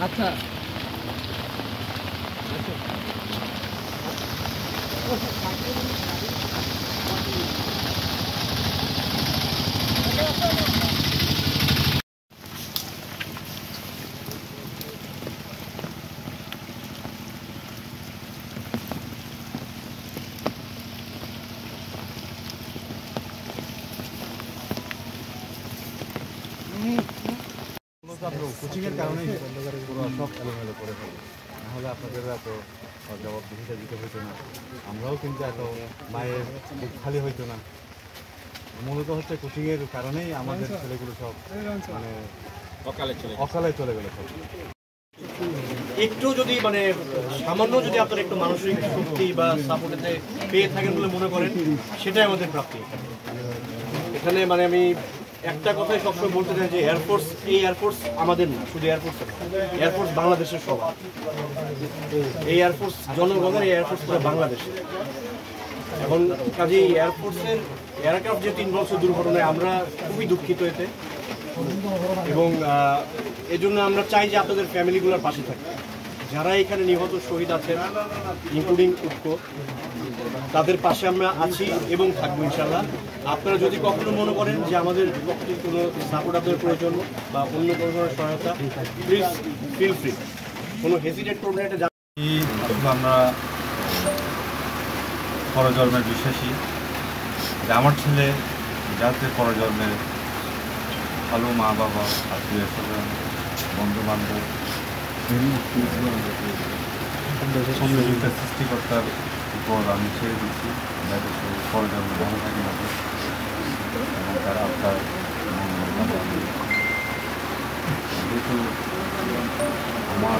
আচ্ছা কোচিংয়ের কারণেই পুরো সব এলোমেলো করে ফেলে, নাহলে আপনাদের এত জবাবদিহিটা দিতে হইতো না, আমরাও কিন্তু এত মায়ের বুক খালি হইতো না। মূলত হচ্ছে কোচিংয়ের কারণেই আমাদের ছেলেগুলো সব মানে অকালে চলে গেল সব। একটু যদি মানে সামান্য যদি আপনারা একটু মানসিক শক্তি বা সাপোর্টে পেয়ে থাকেন বলে মনে করেন, সেটাই আমাদের প্রাপ্তি। এখানে মানে আমি একটা কথাই সবসময় বলতে চাই যে এয়ারফোর্স, এই এয়ারফোর্স আমাদের না, শুধু এয়ারফোর্স, এয়ারফোর্স বাংলাদেশের সবার। এই এয়ারফোর্স জনগণের, এই এয়ারফোর্স পুরো বাংলাদেশের। এখন কাজে এয়ারফোর্সের এয়ারক্রাফট যে 3 বছর দুর্ঘটনায় আমরা খুবই দুঃখিত এতে, এবং এই জন্য আমরা চাই যে আপনাদের ফ্যামিলিগুলোর পাশে থাকতে। যারা এখানে নিহত শহীদ আছেন ইনক্লুডিং উৎকো, তাদের পাশে আমরা আছি এবং থাকবো ইনশাল্লাহ। আপনারা যদি কখনো মনে করেন যে আমাদের কোনো সাপোর্ট আপনাদের প্রয়োজন বা অন্য কোনো ধরনের সহায়তা, প্লিজ ফিল ফ্রি, কোনো হেজিটেট করবেন। এটা আমরা পরজন্মের বিশ্বাসী যে আমার ছেলে যাতে পরজন্মের ভালো মা বাবা, আত্মীয় স্বজন, বন্ধু বান্ধব, সৃষ্টিকর্তার উপর আমি ছেড়ে দিচ্ছি, যাতে সে পরজন্মে ভালো থাকে না এবং তার আত্মার যেহেতু আমার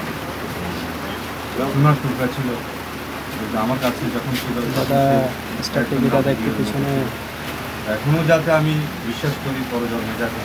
সোনার টুকরা ছিল, আমার কাছে যখন ছিল এখনো যাতে আমি বিশ্বাস করি পরজন্মে যাতে